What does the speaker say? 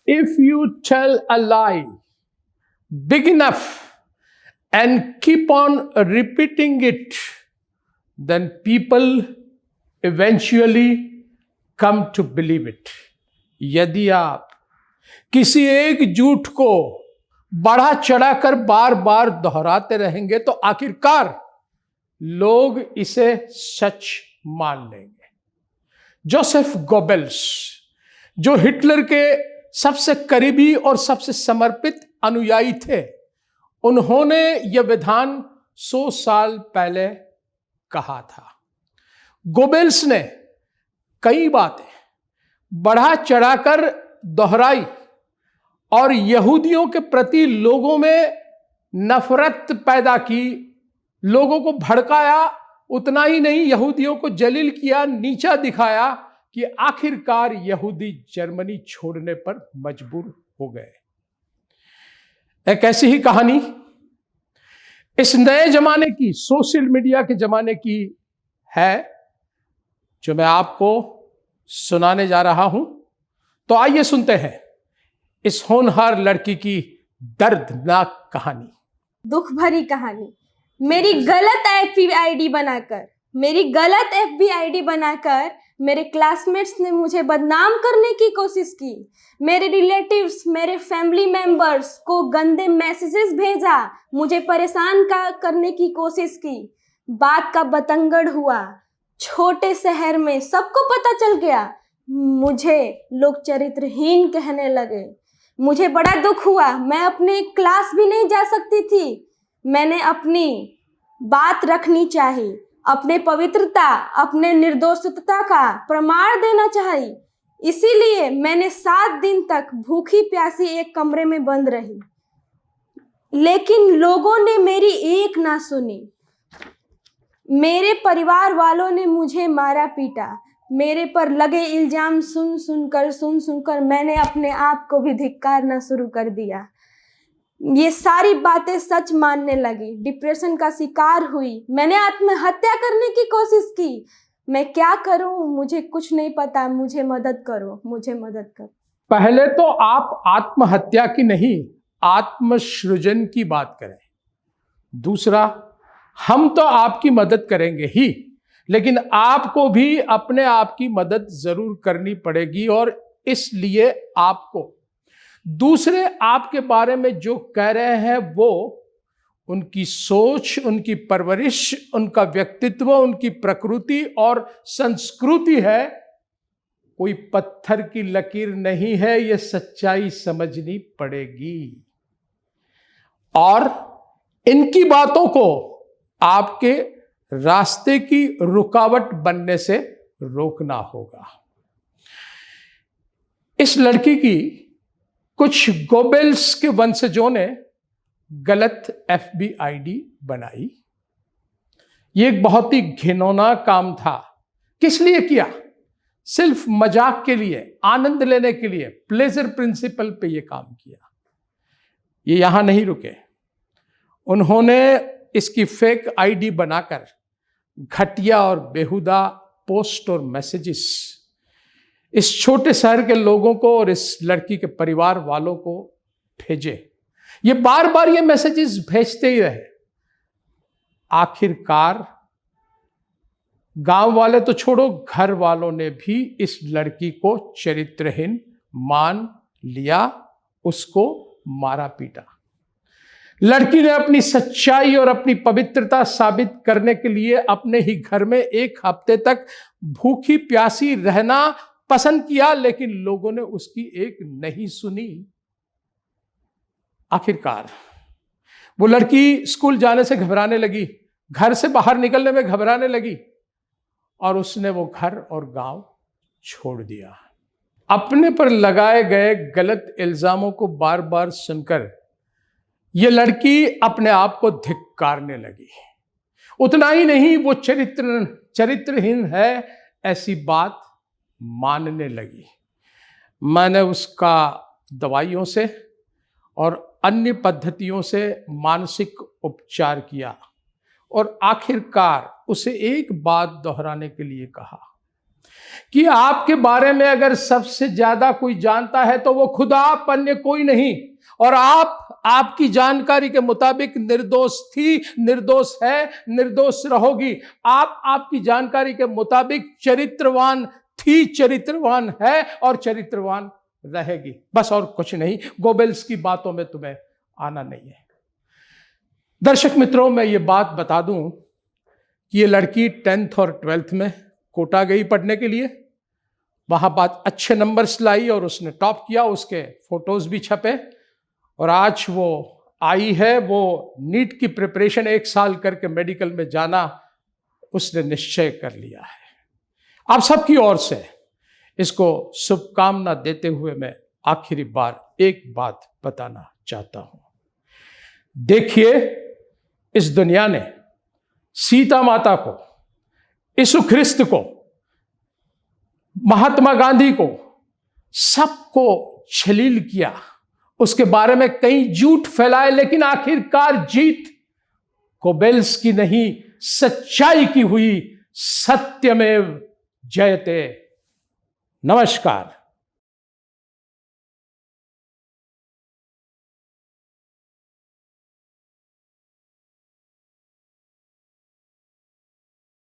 If you tell a lie big enough and keep on repeating it, then people eventually come to believe it. यदि आप किसी एक झूठ को बढ़ा चढ़ाकर बार बार दोहराते रहेंगे तो आखिरकार लोग इसे सच मान लेंगे। जोसेफ गोबेल्स, जो हिटलर के सबसे करीबी और सबसे समर्पित अनुयायी थे, उन्होंने यह विधान 100 साल पहले कहा था। गोबेल्स ने कई बातें बढ़ा चढ़ाकर दोहराई और यहूदियों के प्रति लोगों में नफरत पैदा की, लोगों को भड़काया। उतना ही नहीं, यहूदियों को जलील किया, नीचा दिखाया कि आखिरकार यहूदी जर्मनी छोड़ने पर मजबूर हो गए। एक ऐसी ही कहानी इस नए जमाने की, सोशल मीडिया के जमाने की है, जो मैं आपको सुनाने जा रहा हूं। तो आइए सुनते हैं इस होनहार लड़की की दर्दनाक कहानी। दुख भरी कहानी। मेरी गलत एफबी आईडी बनाकर मेरे क्लासमेट्स ने मुझे बदनाम करने की कोशिश की। मेरे रिलेटिव्स, मेरे फैमिली मेंबर्स को गंदे मैसेजेस भेजा, मुझे परेशान करने की कोशिश की। बात का बतंगड़ हुआ, छोटे शहर में सबको पता चल गया। मुझे लोग चरित्रहीन कहने लगे। मुझे बड़ा दुख हुआ। मैं अपने क्लास भी नहीं जा सकती थी। मैंने अपनी बात रखनी चाहिए, अपने पवित्रता, अपने निर्दोषता का प्रमाण देना चाहिए। इसीलिए मैंने 7 दिन तक भूखी प्यासी एक कमरे में बंद रही, लेकिन लोगों ने मेरी एक ना सुनी। मेरे परिवार वालों ने मुझे मारा पीटा। मेरे पर लगे इल्जाम सुन सुनकर मैंने अपने आप को भी धिक्कारना शुरू कर दिया। ये सारी बातें सच मानने लगी। डिप्रेशन का शिकार हुई। मैंने आत्महत्या करने की कोशिश की। मैं क्या करूं, मुझे कुछ नहीं पता। मुझे मदद करो, मुझे मदद करो। पहले तो आप आत्महत्या की नहीं, आत्मसृजन की बात करें। दूसरा, हम तो आपकी मदद करेंगे ही, लेकिन आपको भी अपने आप की मदद जरूर करनी पड़ेगी। और इसलिए आपको दूसरे आपके बारे में जो कह रहे हैं वो उनकी सोच, उनकी परवरिश, उनका व्यक्तित्व, उनकी प्रकृति और संस्कृति है, कोई पत्थर की लकीर नहीं है। यह सच्चाई समझनी पड़ेगी और इनकी बातों को आपके रास्ते की रुकावट बनने से रोकना होगा। इस लड़की की कुछ गोबेल्स के वंशजों ने गलत एफबी आईडी बनाई। यह एक बहुत ही घिनौना काम था। किस लिए किया? सिर्फ मजाक के लिए, आनंद लेने के लिए, प्लेजर प्रिंसिपल पे यह काम किया। ये यहां नहीं रुके। उन्होंने इसकी फेक आईडी बनाकर घटिया और बेहुदा पोस्ट और मैसेजेस इस छोटे शहर के लोगों को और इस लड़की के परिवार वालों को भेजे। ये बार बार ये मैसेजेस भेजते ही रहे। आखिरकार गांव वाले तो छोड़ो, घर वालों ने भी इस लड़की को चरित्रहीन मान लिया, उसको मारा पीटा। लड़की ने अपनी सच्चाई और अपनी पवित्रता साबित करने के लिए अपने ही घर में 1 हफ्ते तक भूखी प्यासी रहना पसंद किया, लेकिन लोगों ने उसकी एक नहीं सुनी। आखिरकार वो लड़की स्कूल जाने से घबराने लगी, घर से बाहर निकलने में घबराने लगी और उसने वो घर और गांव छोड़ दिया। अपने पर लगाए गए गलत इल्जामों को बार बार सुनकर ये लड़की अपने आप को धिक्कारने लगी। उतना ही नहीं, वो चरित्रहीन है ऐसी बात मानने लगी। मैंने उसका दवाइयों से और अन्य पद्धतियों से मानसिक उपचार किया और आखिरकार उसे एक बात दोहराने के लिए कहा। कि आपके बारे में अगर सबसे ज्यादा कोई जानता है तो वो खुद आप, अन्य कोई नहीं। और आप आपकी जानकारी के मुताबिक निर्दोष थी, निर्दोष है, निर्दोष रहोगी। आप आपकी जानकारी के मुताबिक चरित्रवान थी, चरित्रवान है और चरित्रवान रहेगी। बस और कुछ नहीं। गोबेल्स की बातों में तुम्हें आना नहीं है। दर्शक मित्रों, मैं ये बात बता दूं कि ये लड़की 10th और 12th में कोटा गई पढ़ने के लिए। वहां बात अच्छे नंबर्स लाई और उसने टॉप किया, उसके फोटोज भी छपे। और आज वो आई है, वो नीट की प्रिपरेशन 1 साल करके मेडिकल में जाना उसने निश्चय कर लिया है। आप सबकी ओर से इसको शुभकामना देते हुए मैं आखिरी बार एक बात बताना चाहता हूं। देखिए, इस दुनिया ने सीता माता को, यीशु ख्रिस्त को, महात्मा गांधी को, सबको छलील किया, उसके बारे में कई झूठ फैलाए, लेकिन आखिरकार जीत गोबेल्स की नहीं, सच्चाई की हुई। सत्यमेव जयते। नमस्कार।